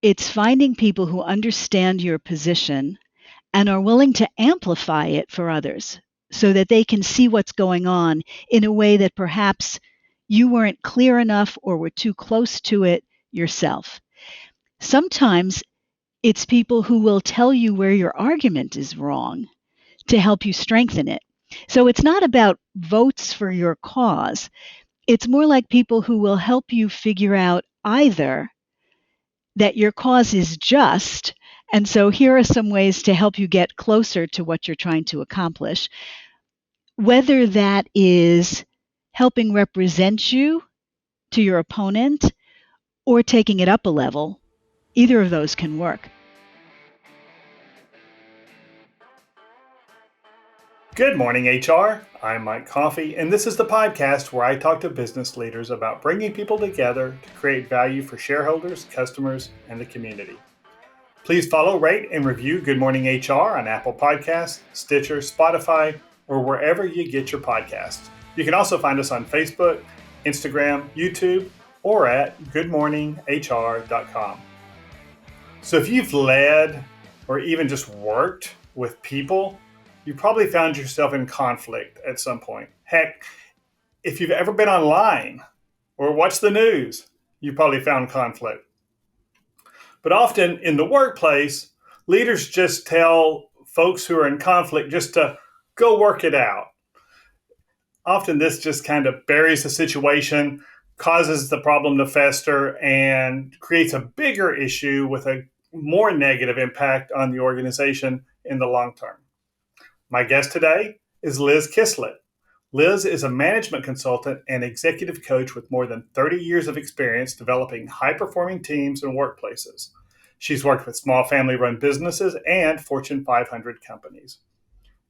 It's finding people who understand your position and are willing to amplify it for others so that they can see what's going on in a way that perhaps you weren't clear enough or were too close to it yourself. Sometimes it's people who will tell you where your argument is wrong to help you strengthen it. So it's not about votes for your cause. It's more like people who will help you figure out either that your cause is just, and so here are some ways to help you get closer to what you're trying to accomplish, whether that is helping represent you to your opponent or taking it up a level. Either of those can work. Good morning, HR. I'm Mike Coffey, and this is the podcast where I talk to business leaders about bringing people together to create value for shareholders, customers, and the community. Please follow, rate, and review Good Morning HR on Apple Podcasts, Stitcher, Spotify, or wherever you get your podcasts. You can also find us on Facebook, Instagram, YouTube, or at goodmorninghr.com. So if you've led or even just worked with people, you probably found yourself in conflict at some point. Heck, if you've ever been online or watched the news, you probably found conflict. But often in the workplace, leaders just tell folks who are in conflict just to go work it out. Often this just kind of buries the situation, causes the problem to fester, and creates a bigger issue with a more negative impact on the organization in the long term. My guest today is Liz Kislik. Liz is a management consultant and executive coach with more than 30 years of experience developing high-performing teams and workplaces. She's worked with small family-run businesses and Fortune 500 companies.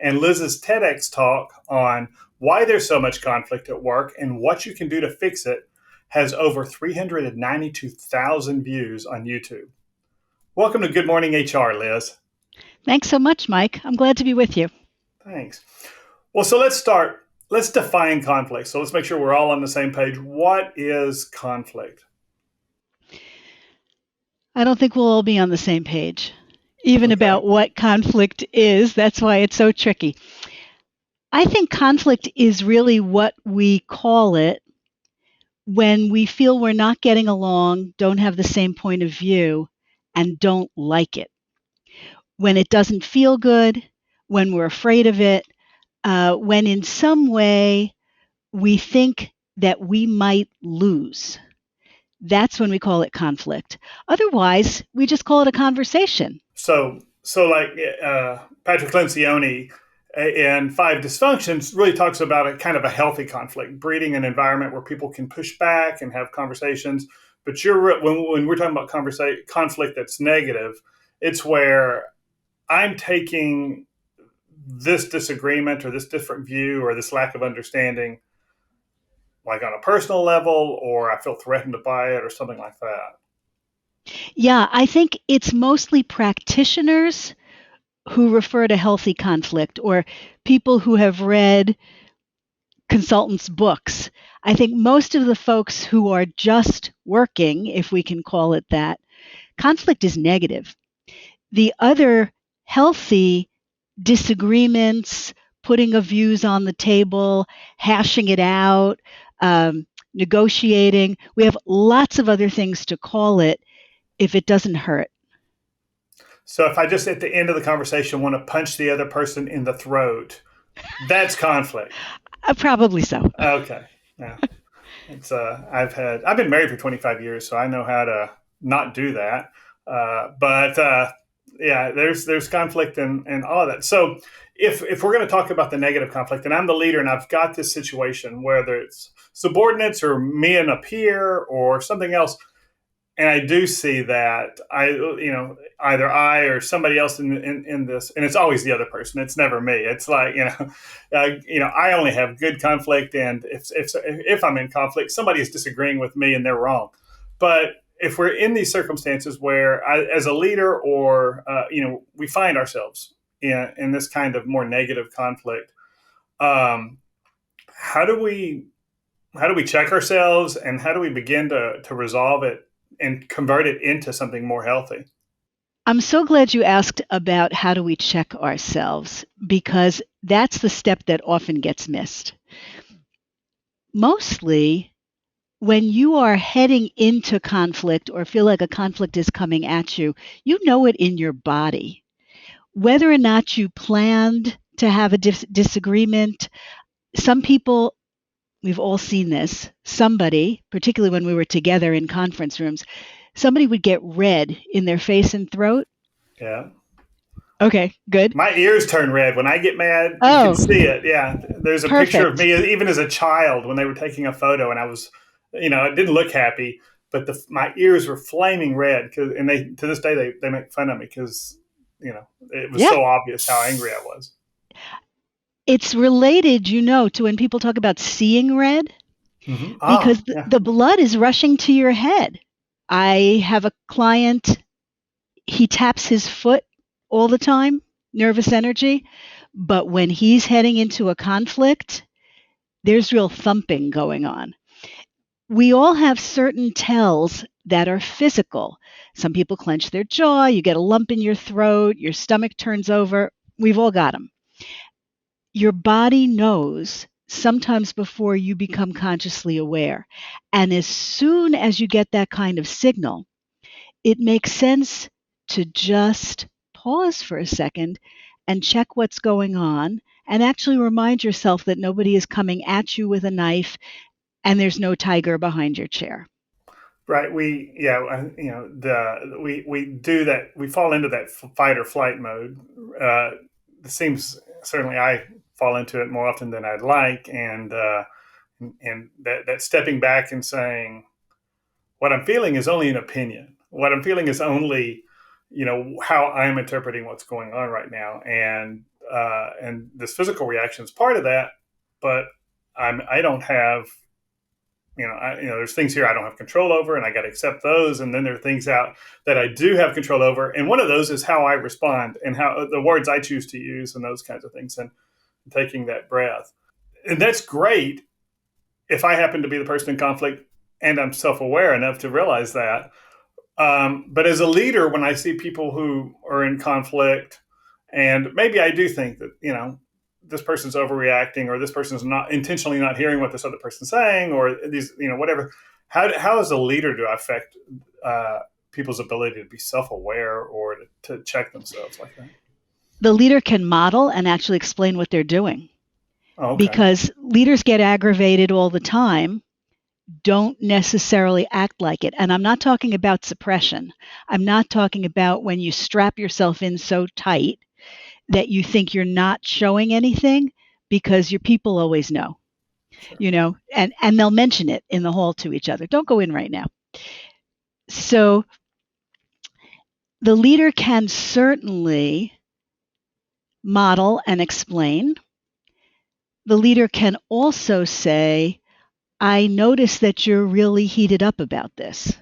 And Liz's TEDx talk on why there's so much conflict at work and what you can do to fix it has over 392,000 views on YouTube. Welcome to Good Morning HR, Liz. Thanks so much, Mike. I'm glad to be with you. Thanks. Well, so let's start. Let's define conflict. So let's make sure we're all on the same page. What is conflict? I don't think we'll all be on the same page, even about what conflict is. That's why it's so tricky. I think conflict is really what we call it when we feel we're not getting along, don't have the same point of view, and don't like it. When it doesn't feel good, when we're afraid of it, when in some way we think that we might lose. That's when we call it conflict. Otherwise, we just call it a conversation. So like Patrick Lencioni in Five Dysfunctions really talks about a kind of a healthy conflict, breeding an environment where people can push back and have conversations. But when we're talking about conflict that's negative, it's where I'm taking this disagreement or this different view or this lack of understanding like on a personal level, or I feel threatened by it or something like that. Yeah, I think it's mostly practitioners who refer to healthy conflict or people who have read consultants' books. I think most of the folks who are just working, if we can call it that, conflict is negative. The other healthy disagreements, putting of views on the table, hashing it out, negotiating. We have lots of other things to call it if it doesn't hurt. So if I just at the end of the conversation want to punch the other person in the throat, that's conflict. Probably so. Okay. Yeah. It's I've been married for 25 years, so I know how to not do that. Yeah, there's conflict and all of that. So if we're going to talk about the negative conflict, and I'm the leader, and I've got this situation, whether it's subordinates or me and a peer or something else, and I do see that either I or somebody else in this, and it's always the other person. It's never me. It's like I only have good conflict, and if I'm in conflict, somebody is disagreeing with me and they're wrong. But if we're in these circumstances where, as a leader, or we find ourselves in this kind of more negative conflict, how do we check ourselves, and how do we begin to resolve it and convert it into something more healthy. I'm so glad you asked about how do we check ourselves, because that's the step that often gets missed. Mostly, when you are heading into conflict or feel like a conflict is coming at you, you know it in your body. Whether or not you planned to have a disagreement, some people, we've all seen this, somebody, particularly when we were together in conference rooms, somebody would get red in their face and throat. Yeah. Okay, good. My ears turn red when I get mad. You can Oh, see it. Yeah. There's a picture of perfect. me even as a child when they were taking a photo, and I was, it didn't look happy, but my ears were flaming red. And they, to this day, they make fun of me because, it was Yeah. so obvious how angry I was. It's related, to when people talk about seeing red, Mm-hmm. because Yeah. the blood is rushing to your head. I have a client, he taps his foot all the time, nervous energy, but when he's heading into a conflict, there's real thumping going on. We all have certain tells that are physical. Some people clench their jaw, you get a lump in your throat, your stomach turns over. We've all got them. Your body knows sometimes before you become consciously aware. And as soon as you get that kind of signal, it makes sense to just pause for a second and check what's going on and actually remind yourself that nobody is coming at you with a knife and there's no tiger behind your chair. Right. We do that. We fall into that fight or flight mode. It seems, certainly I fall into it more often than I'd like. And that stepping back and saying, what I'm feeling is only an opinion. What I'm feeling is only, how I'm interpreting what's going on right now. And this physical reaction is part of that, but I don't have, there's things here I don't have control over, and I got to accept those. And then there are things out that I do have control over, and one of those is how I respond and how the words I choose to use and those kinds of things, and taking that breath. And that's great if I happen to be the person in conflict and I'm self-aware enough to realize that. But as a leader, when I see people who are in conflict, and maybe I do think that, this person's overreacting, or this person's not intentionally not hearing what this other person's saying, or these, whatever. How as a leader do I affect people's ability to be self-aware or to check themselves like that? The leader can model and actually explain what they're doing. Oh, okay. Because leaders get aggravated all the time, don't necessarily act like it. And I'm not talking about suppression. I'm not talking about when you strap yourself in so tight that you think you're not showing anything, because your people always know. Sure. And they'll mention it in the hall to each other. Don't go in right now. So the leader can certainly model and explain. The leader can also say, I notice that you're really heated up about this.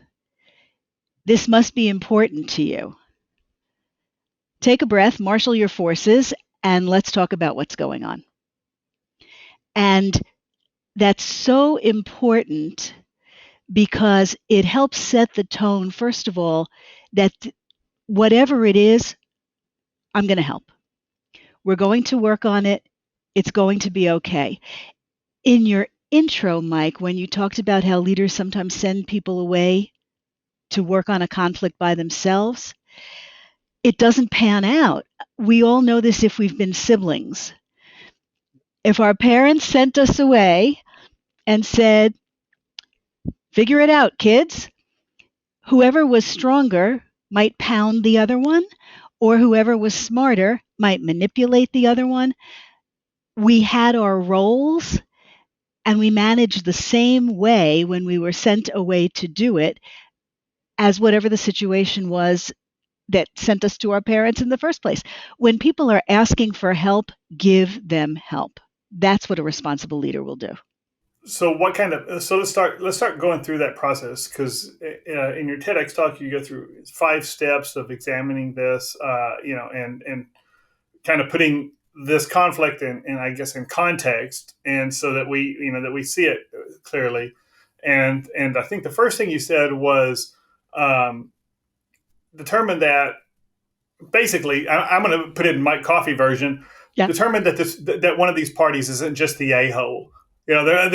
This must be important to you. Take a breath, marshal your forces, and let's talk about what's going on. And that's so important because it helps set the tone, first of all, that whatever it is, I'm going to help. We're going to work on it. It's going to be okay. In your intro, Mike, when you talked about how leaders sometimes send people away to work on a conflict by themselves, it doesn't pan out. We all know this if we've been siblings. If our parents sent us away and said, figure it out, kids, whoever was stronger might pound the other one, or whoever was smarter might manipulate the other one. We had our roles, and we managed the same way when we were sent away to do it as whatever the situation was that sent us to our parents in the first place. When people are asking for help, give them help. That's what a responsible leader will do. So let's start going through that process, because in your TEDx talk you go through 5 steps of examining this, and kind of putting this conflict in I guess in context, and so that we see it clearly. And I think the first thing you said was um, determine that basically, I'm going to put it in my Coffey version. Yeah. Determine that one of these parties isn't just the a hole.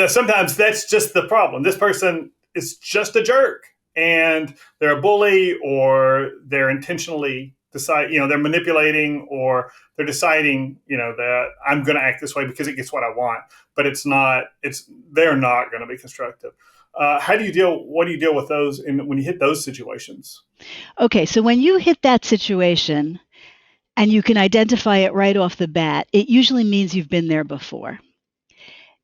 Sometimes that's just the problem. This person is just a jerk, and they're a bully, or they're intentionally they're manipulating, or they're deciding, that I'm going to act this way because it gets what I want. But it's not. They're not going to be constructive. What do you deal with those when you hit those situations? Okay, so when you hit that situation and you can identify it right off the bat, it usually means you've been there before.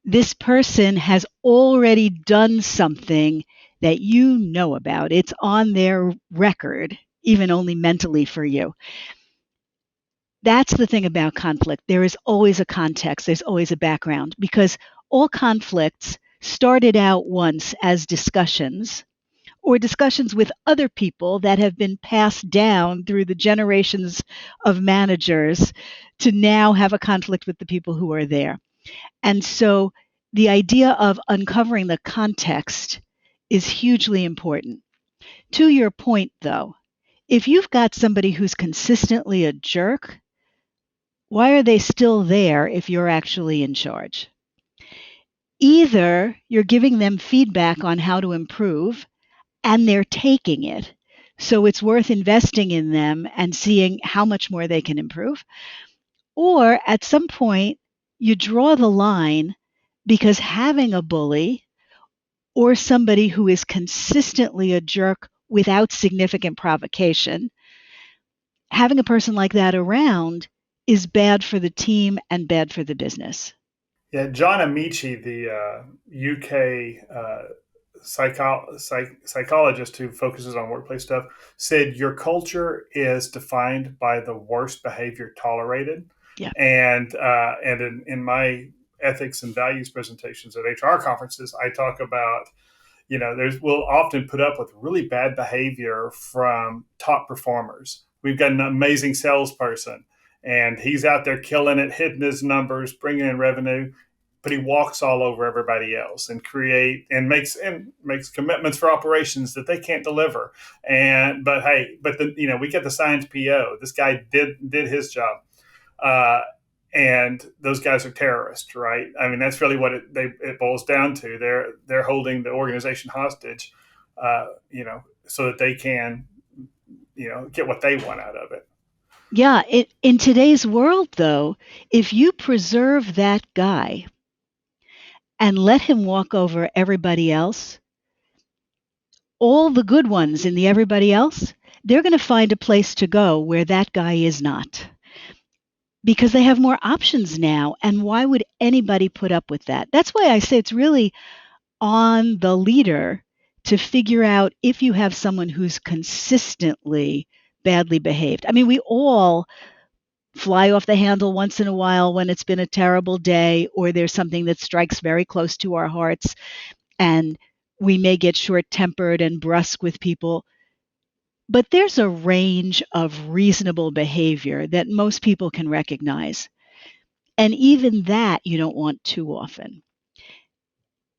This person has already done something that you know about. It's on their record, even only mentally for you. That's the thing about conflict. There is always a context, there's always a background, because all conflicts started out once as discussions or discussions with other people that have been passed down through the generations of managers to now have a conflict with the people who are there. And so the idea of uncovering the context is hugely important. To your point, though, if you've got somebody who's consistently a jerk, why are they still there if you're actually in charge? Either you're giving them feedback on how to improve and they're taking it. So it's worth investing in them and seeing how much more they can improve. Or at some point, you draw the line because having a bully or somebody who is consistently a jerk without significant provocation, having a person like that around is bad for the team and bad for the business. Yeah, John Amici, the UK psychologist who focuses on workplace stuff, said your culture is defined by the worst behavior tolerated. Yeah. And in my ethics and values presentations at HR conferences, I talk about, we'll often put up with really bad behavior from top performers. We've got an amazing salesperson, and he's out there killing it, hitting his numbers, bringing in revenue, but he walks all over everybody else and makes commitments for operations that they can't deliver. We get the signed PO. This guy did his job. And those guys are terrorists, right? I mean, that's really what it boils down to. They're holding the organization hostage, so that they can, get what they want out of it. Yeah. In today's world, though, if you preserve that guy and let him walk over everybody else, all the good ones in the everybody else, they're going to find a place to go where that guy is not, because they have more options now. And why would anybody put up with that? That's why I say it's really on the leader to figure out if you have someone who's consistently badly behaved. I mean, we all fly off the handle once in a while when it's been a terrible day or there's something that strikes very close to our hearts, and we may get short-tempered and brusque with people. But there's a range of reasonable behavior that most people can recognize. And even that you don't want too often.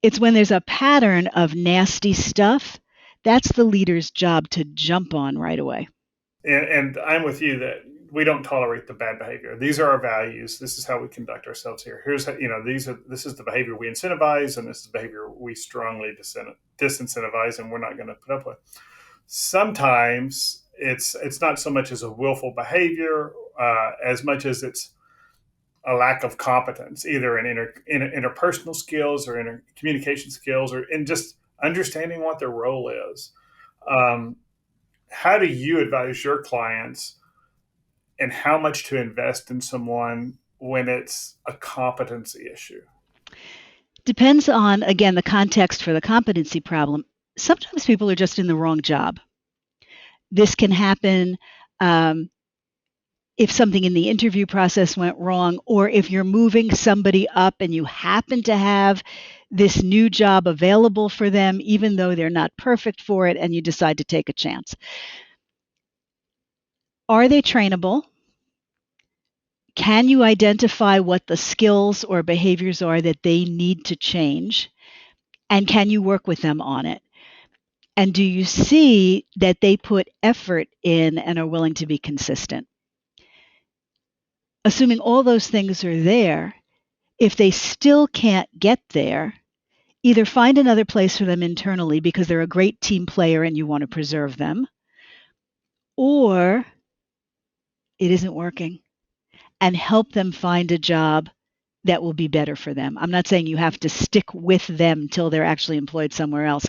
It's when there's a pattern of nasty stuff, that's the leader's job to jump on right away. And I'm with you that we don't tolerate the bad behavior. These are our values. This is how we conduct ourselves here. Here's how, this is the behavior we incentivize, and this is the behavior we strongly disincentivize, and we're not going to put up with. Sometimes it's not so much as a willful behavior as much as it's a lack of competence, either in interpersonal skills or communication skills, or in just understanding what their role is. How do you advise your clients and how much to invest in someone when it's a competency issue? Depends on, again, the context for the competency problem. Sometimes people are just in the wrong job. This can happen if something in the interview process went wrong, or if you're moving somebody up and you happen to have this new job available for them, even though they're not perfect for it, and you decide to take a chance. Are they trainable? Can you identify what the skills or behaviors are that they need to change? And can you work with them on it? And do you see that they put effort in and are willing to be consistent? Assuming all those things are there, if they still can't get there, either find another place for them internally because they're a great team player and you want to preserve them, or it isn't working, and help them find a job that will be better for them. I'm not saying you have to stick with them till they're actually employed somewhere else,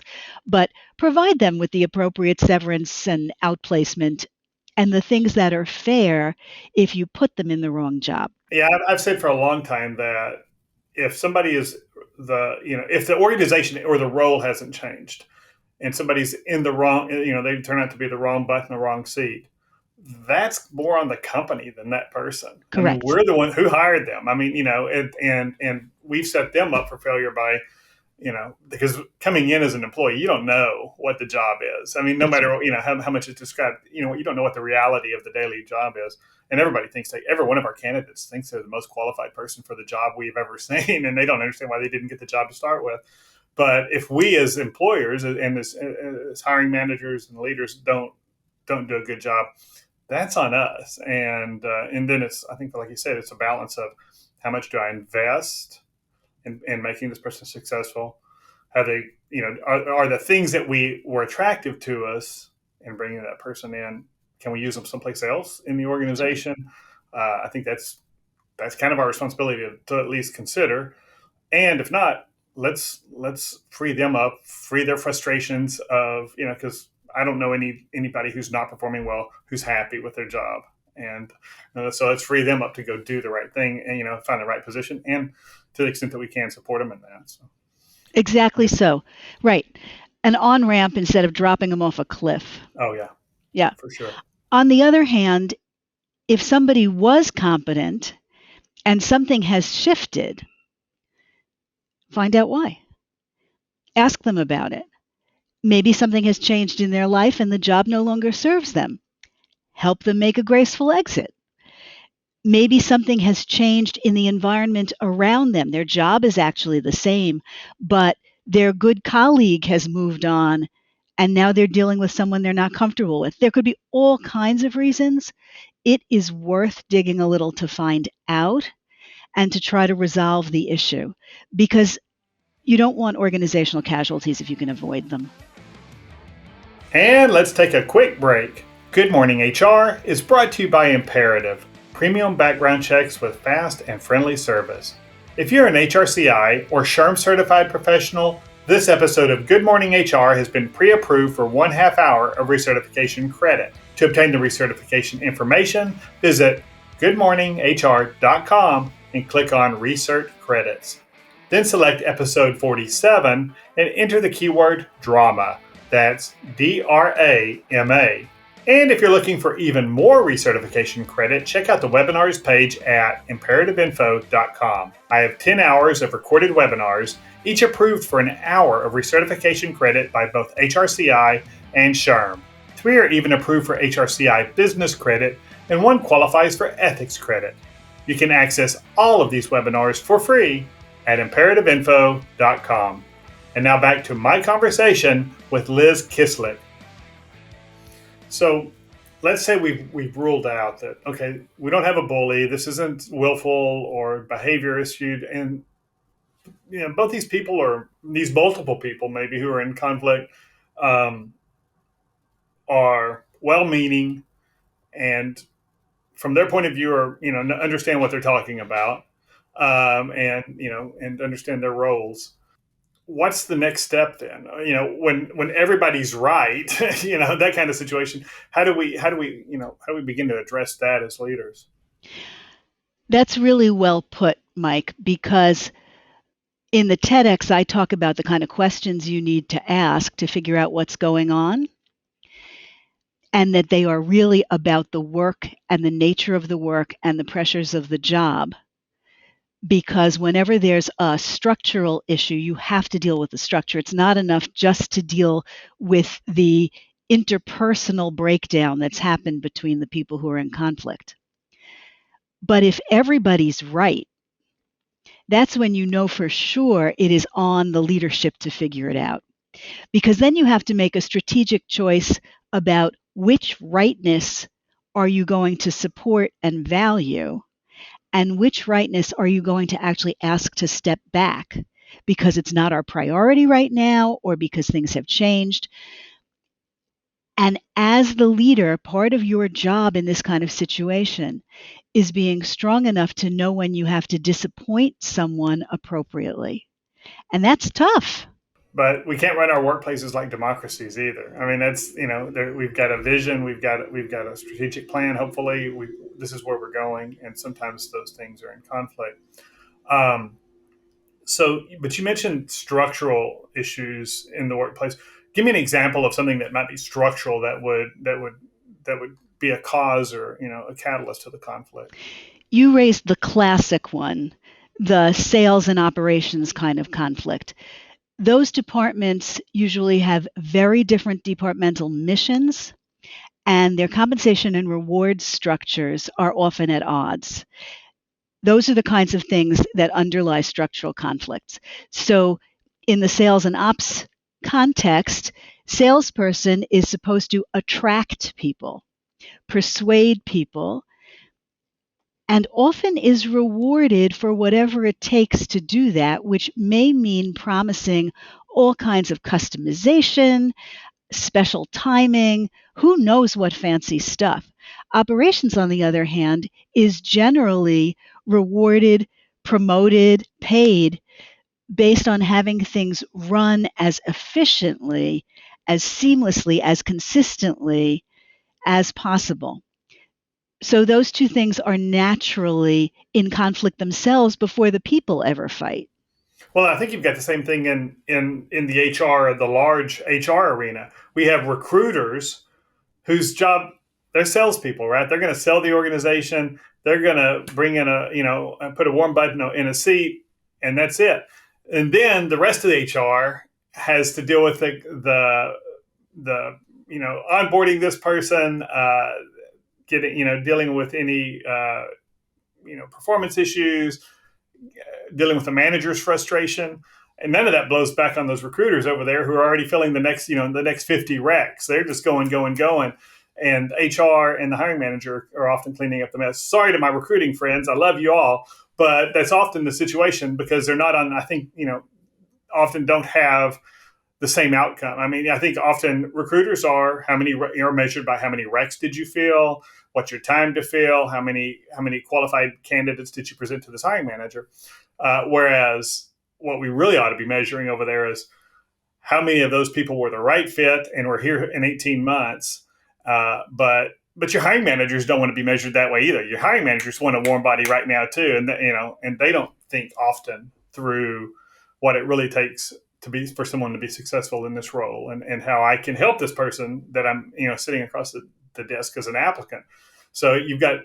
but provide them with the appropriate severance and outplacement and the things that are fair if you put them in the wrong job. Yeah, I've said for a long time that if somebody is if the organization or the role hasn't changed and somebody's in the wrong, they turn out to be the wrong button, the wrong seat, that's more on the company than that person. Correct. I mean, we're the one who hired them. I mean, and we've set them up for failure by, because coming in as an employee, you don't know what the job is. I mean, no matter, how much it's described, you don't know what the reality of the daily job is. And everybody thinks every one of our candidates thinks they're the most qualified person for the job we've ever seen. And they don't understand why they didn't get the job to start with. But if we as employers and as hiring managers and leaders don't do a good job, that's on us. And then I think, like you said, it's a balance of how much do I invest in making this person successful? How they, are the things that were attractive to us and bringing that person in, can we use them someplace else in the organization? I think that's kind of our responsibility to at least consider. And if not, let's free them up, free their frustrations of, because I don't know anybody who's not performing well, who's happy with their job. And so let's free them up to go do the right thing and, find the right position. And to the extent that we can, support them in that. So. Exactly so. Right. An on-ramp instead of dropping them off a cliff. Oh, yeah. Yeah. For sure. On the other hand, if somebody was competent and something has shifted, find out why. Ask them about it. Maybe something has changed in their life and the job no longer serves them. Help them make a graceful exit. Maybe something has changed in the environment around them. Their job is actually the same, but their good colleague has moved on and now they're dealing with someone they're not comfortable with. There could be all kinds of reasons. It is worth digging a little to find out and to try to resolve the issue, because you don't want organizational casualties if you can avoid them. And let's take a quick break. Good Morning HR is brought to you by Imperative, premium background checks with fast and friendly service. If you're an HRCI or SHRM certified professional, this episode of Good Morning HR has been pre-approved for 1/2 hour of recertification credit. To obtain the recertification information, visit goodmorninghr.com and click on Recert Credits. Then select episode 47 and enter the keyword drama. That's DRAMA. And if you're looking for even more recertification credit, check out the webinars page at imperativeinfo.com. I have 10 hours of recorded webinars, each approved for an hour of recertification credit by both HRCI and SHRM. 3 are even approved for HRCI business credit, and 1 qualifies for ethics credit. You can access all of these webinars for free at imperativeinfo.com. And now back to my conversation with Liz Kislik. So let's say we've ruled out that, okay, we don't have a bully, this isn't willful or behavior issued, and both these people, or these multiple people maybe who are in conflict, are well-meaning and from their point of view are, understand what they're talking about, and understand their roles. What's the next step then? When everybody's right, that kind of situation, how do we begin to address that as leaders? That's really well put, Mike, because in the TEDx, I talk about the kind of questions you need to ask to figure out what's going on, and that they are really about the work and the nature of the work and the pressures of the job. Because whenever there's a structural issue, you have to deal with the structure. It's not enough just to deal with the interpersonal breakdown that's happened between the people who are in conflict. But if everybody's right, that's when you know for sure it is on the leadership to figure it out. because then you have to make a strategic choice about which rightness are you going to support and value, and which rightness are you going to actually ask to step back because it's not our priority right now or because things have changed. And as the leader, part of your job in this kind of situation is being strong enough to know when you have to disappoint someone appropriately. And that's tough. But we can't run our workplaces like democracies either. I mean, that's we've got a vision, we've got a strategic plan. Hopefully, this is where we're going, and sometimes those things are in conflict. Um, but you mentioned structural issues in the workplace. Give me an example of something that might be structural that would be a cause or a catalyst to the conflict. You raised the classic one, the sales and operations kind of conflict. Those departments usually have very different departmental missions, and their compensation and reward structures are often at odds. Those are the kinds of things that underlie structural conflicts. So, in the sales and ops context, salesperson is supposed to attract people, persuade people, and often is rewarded for whatever it takes to do that, which may mean promising all kinds of customization, special timing, who knows what fancy stuff. Operations, on the other hand, is generally rewarded, promoted, paid based on having things run as efficiently, as seamlessly, as consistently as possible. So those two things are naturally in conflict themselves before the people ever fight. Well, I think you've got the same thing in the HR, the large HR arena. We have recruiters whose job, they're salespeople, right? They're going to sell the organization. They're going to bring in put a warm button in a seat, and that's it. And then the rest of the HR has to deal with the onboarding this person, dealing with any performance issues, dealing with the manager's frustration. And none of that blows back on those recruiters over there who are already filling the next 50 recs. They're just going, going, going. And HR and the hiring manager are often cleaning up the mess. Sorry to my recruiting friends. I love you all. But that's often the situation because they're not on, I think, often don't have the same outcome. I mean, I think often recruiters are measured by how many recs did you fill, what's your time to fill, how many qualified candidates did you present to this hiring manager. Whereas what we really ought to be measuring over there is how many of those people were the right fit and were here in 18 months. But your hiring managers don't want to be measured that way either. Your hiring managers want a warm body right now too, and they don't think often through what it really takes for someone to be successful in this role, and how I can help this person that I'm sitting across the desk as an applicant. So you've got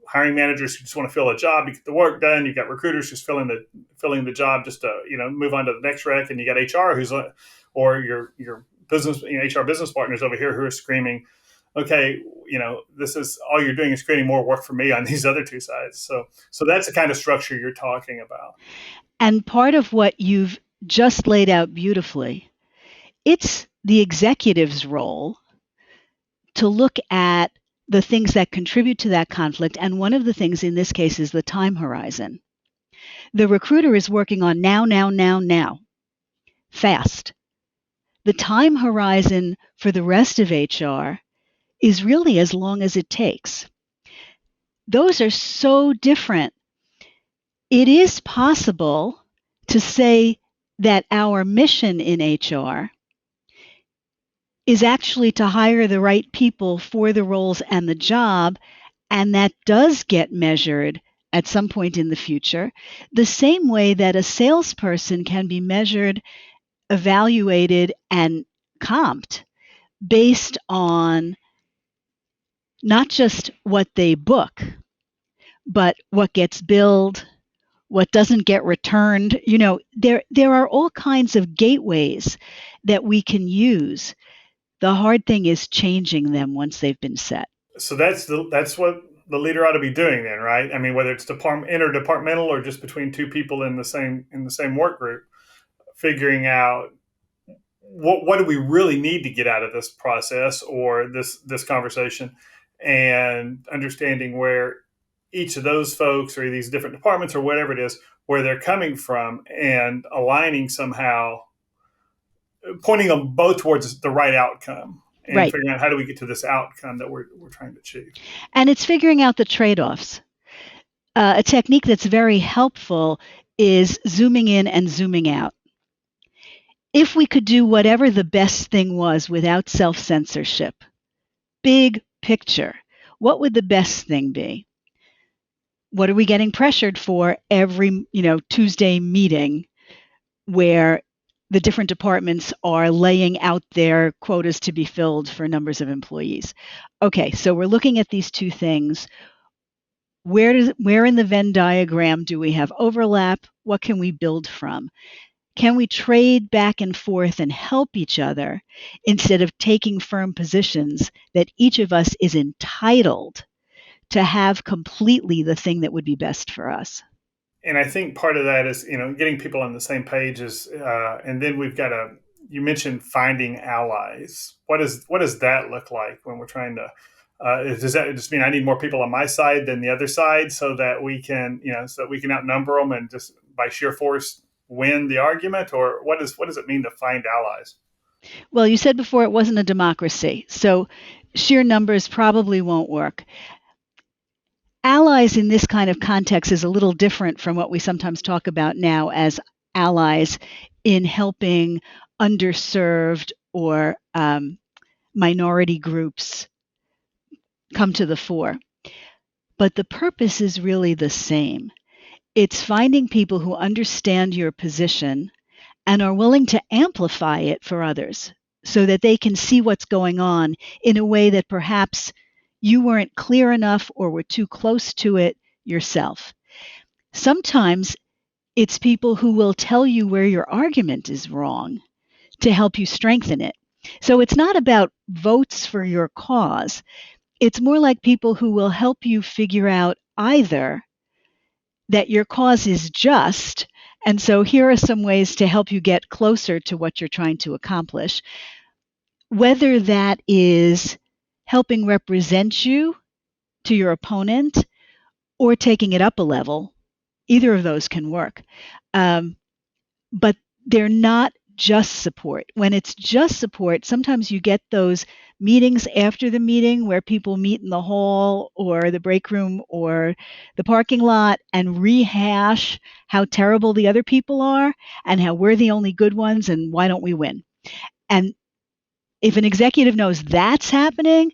hiring managers who just want to fill a job to get the work done. You've got recruiters just filling the job just to move on to the next rec, and you got HR or your business HR business partners over here who are screaming, okay, this is all you're doing is creating more work for me on these other two sides. So that's the kind of structure you're talking about. And part of what you've just laid out beautifully, it's the executive's role to look at the things that contribute to that conflict. And one of the things in this case is the time horizon. The recruiter is working on now, fast. The time horizon for the rest of HR is really as long as it takes. Those are so different. It is possible to say that our mission in HR is actually to hire the right people for the roles and the job, and that does get measured at some point in the future, the same way that a salesperson can be measured, evaluated, and comped based on not just what they book, but what gets billed, what doesn't get returned. There are all kinds of gateways that we can use. The hard thing is changing them once they've been set. So that's what the leader ought to be doing then, right? I mean, whether it's interdepartmental or just between two people in the same work group, figuring out what do we really need to get out of this process or this conversation, and understanding where each of those folks or these different departments or whatever it is, where they're coming from, and aligning somehow, pointing them both towards the right outcome, and Right. figuring out how do we get to this outcome that we're trying to achieve. And it's figuring out the trade offs. A technique that's very helpful is zooming in and zooming out. If we could do whatever the best thing was without self censorship, big picture, what would the best thing be? What are we getting pressured for every, Tuesday meeting where the different departments are laying out their quotas to be filled for numbers of employees? Okay, so we're looking at these two things. Where in the Venn diagram do we have overlap? What can we build from? Can we trade back and forth and help each other instead of taking firm positions that each of us is entitled to have completely the thing that would be best for us? And I think part of that is, getting people on the same page is, and then we've got you mentioned finding allies. What does that look like when we're trying to, does that just mean I need more people on my side than the other side so that we can, so that we can outnumber them and just by sheer force win the argument? Or what does it mean to find allies? Well, you said before it wasn't a democracy, so sheer numbers probably won't work. Allies in this kind of context is a little different from what we sometimes talk about now as allies in helping underserved or minority groups come to the fore. But the purpose is really the same. It's finding people who understand your position and are willing to amplify it for others so that they can see what's going on in a way that perhaps you weren't clear enough or were too close to it yourself. Sometimes it's people who will tell you where your argument is wrong to help you strengthen it. So it's not about votes for your cause. It's more like people who will help you figure out either that your cause is just, and so here are some ways to help you get closer to what you're trying to accomplish, whether that is helping represent you to your opponent or taking it up a level. Either of those can work. But they're not just support. When it's just support, sometimes you get those meetings after the meeting where people meet in the hall or the break room or the parking lot and rehash how terrible the other people are and how we're the only good ones and why don't we win. And if an executive knows that's happening,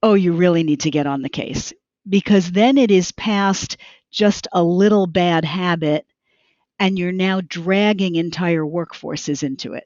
oh, you really need to get on the case, because then it is past just a little bad habit and you're now dragging entire workforces into it.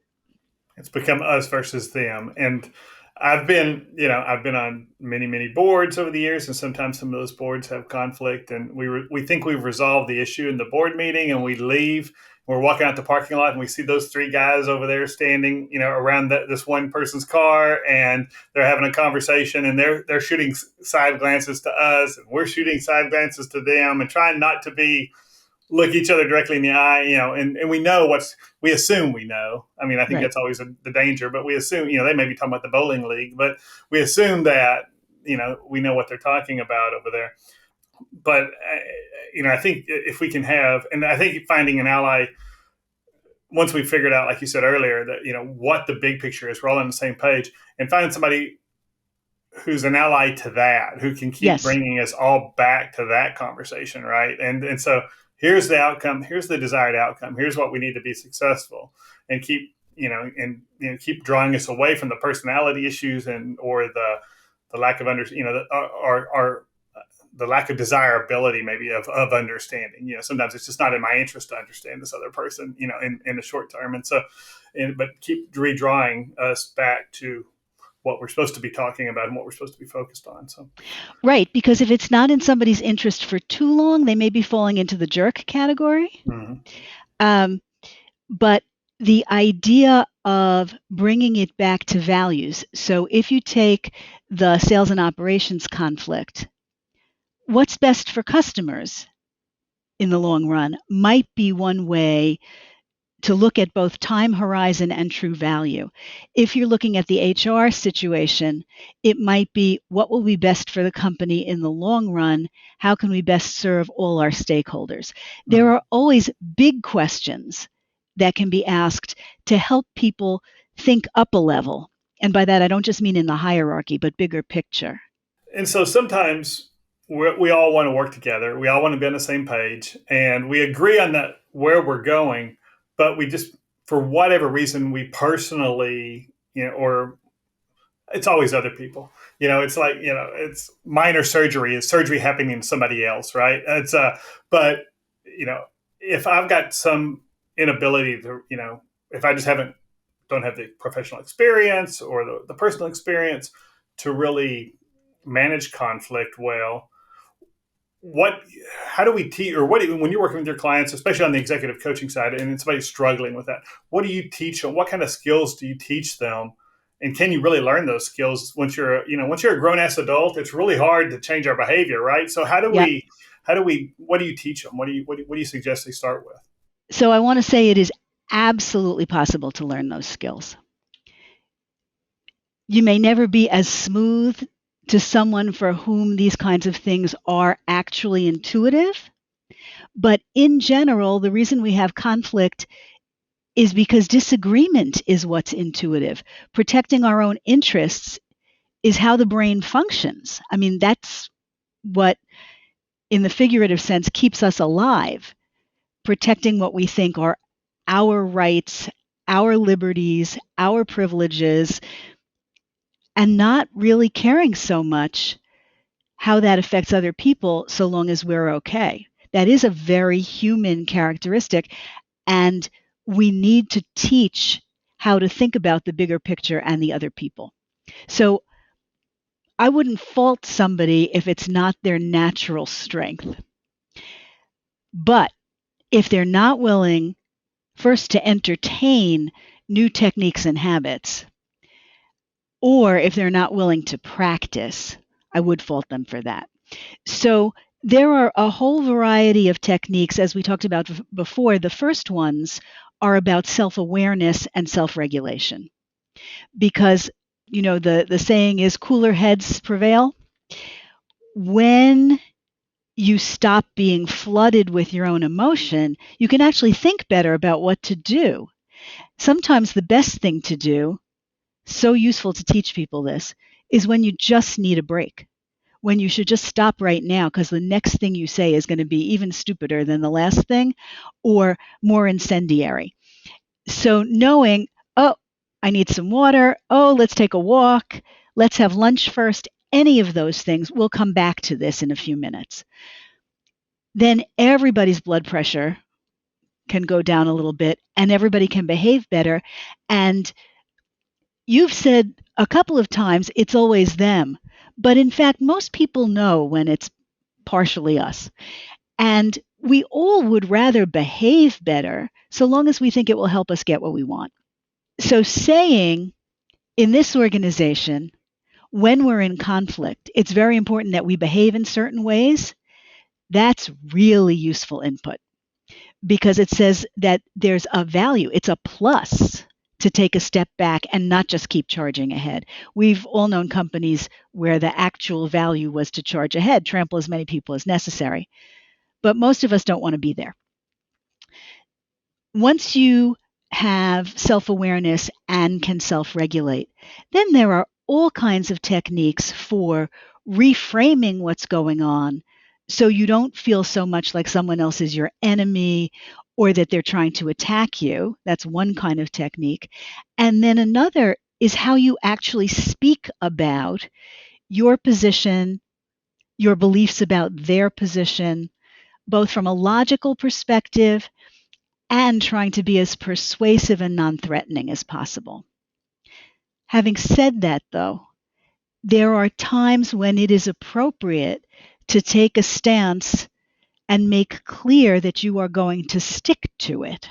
It's become us versus them. And I've been on many boards over the years, and sometimes some of those boards have conflict, and we think we've resolved the issue in the board meeting, and we leave. We're walking out the parking lot, and we see those three guys over there standing, around this one person's car, and they're having a conversation, and they're shooting side glances to us, and we're shooting side glances to them, and trying not to look each other directly in the eye, and we assume we know. I mean, I think Right. that's always the danger, but we assume, they may be talking about the bowling league, but we assume that, we know what they're talking about over there. But, I think if we can and I think finding an ally, once we figured out, like you said earlier, that, what the big picture is, we're all on the same page, and find somebody who's an ally to that, who can keep Yes. bringing us all back to that conversation, right? And so here's the outcome, here's the desired outcome, here's what we need to be successful, and keep drawing us away from the personality issues or the lack of or the lack of desirability maybe of understanding. Sometimes it's just not in my interest to understand this other person, in the short term, but keep redrawing us back to what we're supposed to be talking about and what we're supposed to be focused on. So, Right, because if it's not in somebody's interest for too long, they may be falling into the jerk category. mm-hmm. But the idea of bringing it back to values. So if you take the sales and operations conflict, what's best for customers in the long run might be one way to look at both time horizon and true value. If you're looking at the HR situation, it might be what will be best for the company in the long run? How can we best serve all our stakeholders? There are always big questions that can be asked to help people think up a level. And by that, I don't just mean in the hierarchy, but bigger picture. And so sometimes we all want to work together. We all want to be on the same page, and we agree on that where we're going. But we just, for whatever reason, we personally, or it's always other people. It's like it's minor surgery. It's surgery happening to somebody else, right? It's but if I've got some inability to, if I just don't have the professional experience or the personal experience to really manage conflict well, how do we teach, or when you're working with your clients, especially on the executive coaching side, and somebody's struggling with that, what do you teach them? What kind of skills do you teach them? And can you really learn those skills once you're a grown ass adult? It's really hard to change our behavior, right? So what do you teach them? What do you suggest they start with? So I want to say it is absolutely possible to learn those skills. You may never be as smooth to someone for whom these kinds of things are actually intuitive. But in general, the reason we have conflict is because disagreement is what's intuitive. Protecting our own interests is how the brain functions. I mean, that's what, in the figurative sense, keeps us alive. Protecting what we think are our rights, our liberties, our privileges, and not really caring so much how that affects other people so long as we're okay. That is a very human characteristic, and we need to teach how to think about the bigger picture and the other people. So I wouldn't fault somebody if it's not their natural strength. But if they're not willing first to entertain new techniques and habits, or if they're not willing to practice, I would fault them for that. So there are a whole variety of techniques, as we talked about before. The first ones are about self-awareness and self-regulation. Because, the saying is cooler heads prevail. When you stop being flooded with your own emotion, you can actually think better about what to do. Sometimes the best thing to do, so useful to teach people this, is when you just need a break. When you should just stop right now because the next thing you say is going to be even stupider than the last thing or more incendiary. So knowing, oh, I need some water. Oh, let's take a walk. Let's have lunch first. Any of those things, we'll come back to this in a few minutes. Then everybody's blood pressure can go down a little bit and everybody can behave better. And you've said a couple of times it's always them. But in fact, most people know when it's partially us. And we all would rather behave better so long as we think it will help us get what we want. So saying in this organization, when we're in conflict, it's very important that we behave in certain ways. That's really useful input because it says that there's a value. It's a plus to take a step back and not just keep charging ahead. We've all known companies where the actual value was to charge ahead, trample as many people as necessary. But most of us don't want to be there. Once you have self-awareness and can self-regulate, then there are all kinds of techniques for reframing what's going on so you don't feel so much like someone else is your enemy or that they're trying to attack you. That's one kind of technique. And then another is how you actually speak about your position, your beliefs about their position, both from a logical perspective and trying to be as persuasive and non-threatening as possible. Having said that, though, there are times when it is appropriate to take a stance and make clear that you are going to stick to it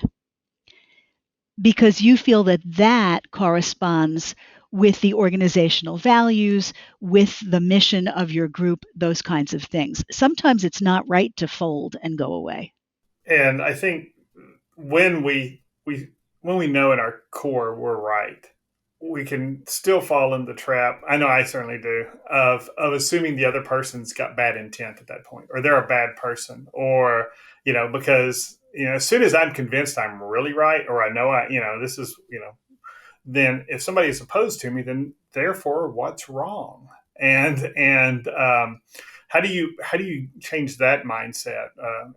because you feel that that corresponds with the organizational values, with the mission of your group, those kinds of things. Sometimes it's not right to fold and go away. And I think when we we when we know in our core we're right, we can still fall in the trap. I know I certainly do of assuming the other person's got bad intent at that point, or they're a bad person, or because as soon as I'm convinced I'm really right, or I know this is then if somebody is opposed to me, then therefore what's wrong? And how do you change that mindset?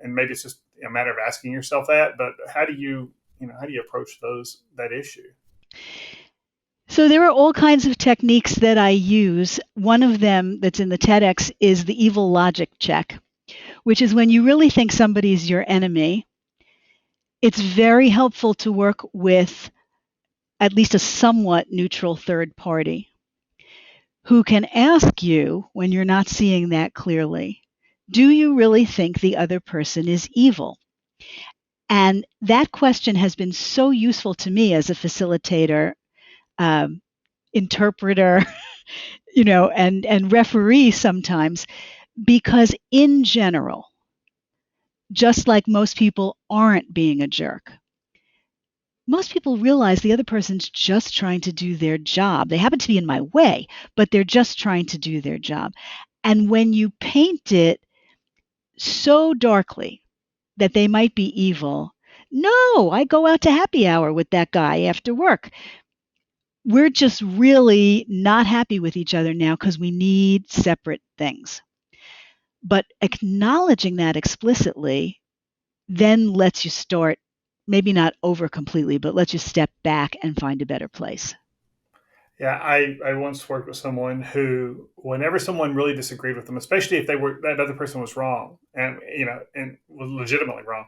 And maybe it's just a matter of asking yourself that, but how do you approach that issue? So there are all kinds of techniques that I use. One of them that's in the TEDx is the evil logic check, which is when you really think somebody's your enemy. It's very helpful to work with at least a somewhat neutral third party who can ask you when you're not seeing that clearly, do you really think the other person is evil? And that question has been so useful to me as a facilitator, interpreter, and referee sometimes, because in general, just like most people aren't being a jerk, most people realize the other person's just trying to do their job. They happen to be in my way, but they're just trying to do their job. And when you paint it so darkly that they might be evil, no, I go out to happy hour with that guy after work. We're just really not happy with each other now because we need separate things. But acknowledging that explicitly then lets you start, maybe not over completely, but lets you step back and find a better place. Yeah, I once worked with someone who, whenever someone really disagreed with them, especially if that other person was wrong and was legitimately wrong,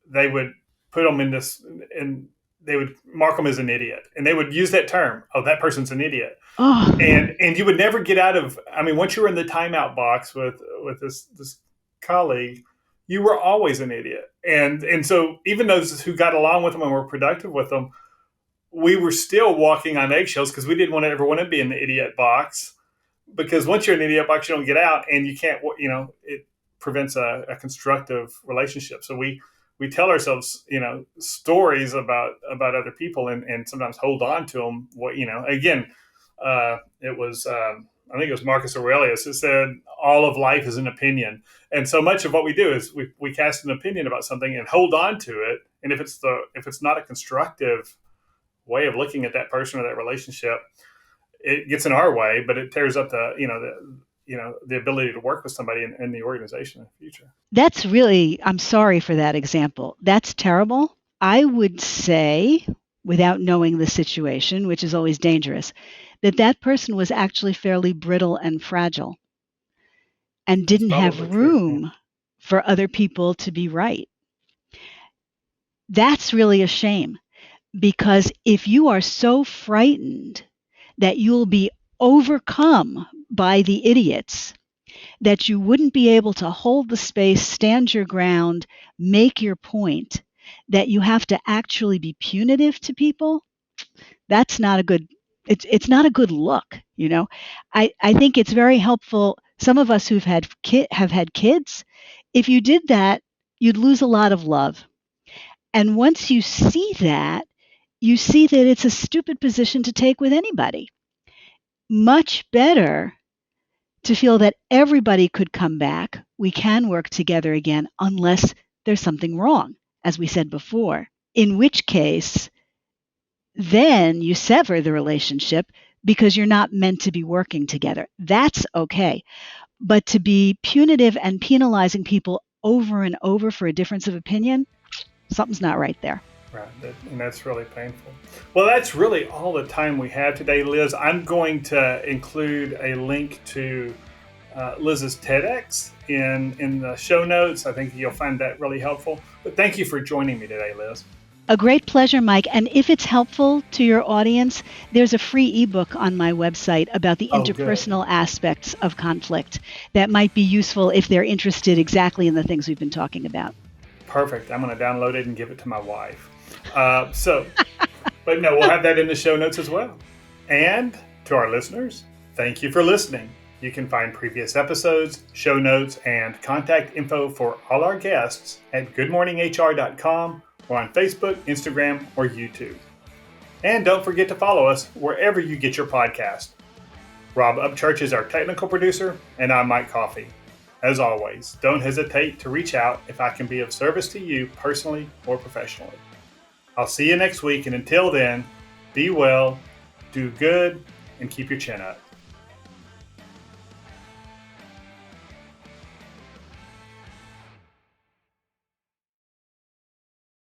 they would put them in this, and they would mark them as an idiot, and they would use that term. Oh, that person's an idiot. Oh. And you would never get out of. I mean, once you were in the timeout box with this colleague, you were always an idiot. And so even those who got along with them and were productive with them, we were still walking on eggshells because we didn't ever want to be in the idiot box. Because once you're in the idiot box, you don't get out, and you can't. It prevents a constructive relationship. So we tell ourselves, stories about other people, and sometimes hold on to them. Again, it was, I think it was Marcus Aurelius who said, all of life is an opinion. And so much of what we do is we cast an opinion about something and hold on to it. And if it's not a constructive way of looking at that person or that relationship, it gets in our way, but it tears up the ability to work with somebody in the organization in the future. That's really, I'm sorry for that example. That's terrible. I would say, without knowing the situation, which is always dangerous, that person was actually fairly brittle and fragile and didn't have room for other people to be right. That's really a shame, because if you are so frightened that you'll be overcome by the idiots, that you wouldn't be able to hold the space, stand your ground, make your point, that you have to actually be punitive to people, that's not a good, it's not a good look, I think it's very helpful. Some of us who've have had kids, if you did that, you'd lose a lot of love. And once you see that it's a stupid position to take with anybody. Much better to feel that everybody could come back. We can work together again unless there's something wrong, as we said before, in which case then you sever the relationship because you're not meant to be working together. That's okay. But to be punitive and penalizing people over and over for a difference of opinion, something's not right there. Right, and that's really painful. Well, that's really all the time we have today, Liz. I'm going to include a link to Liz's TEDx in the show notes. I think you'll find that really helpful. But thank you for joining me today, Liz. A great pleasure, Mike. And if it's helpful to your audience, there's a free ebook on my website about the interpersonal aspects of conflict that might be useful if they're interested exactly in the things we've been talking about. Perfect. I'm going to download it and give it to my wife. But no, we'll have that in the show notes as well. And to our listeners, thank you for listening. You can find previous episodes, show notes, and contact info for all our guests at goodmorninghr.com We're on Facebook, Instagram, or YouTube. And don't forget to follow us wherever you get your podcast. Rob Upchurch is our technical producer, and I'm Mike Coffey. As always, don't hesitate to reach out if I can be of service to you personally or professionally. I'll see you next week, and until then, be well, do good, and keep your chin up.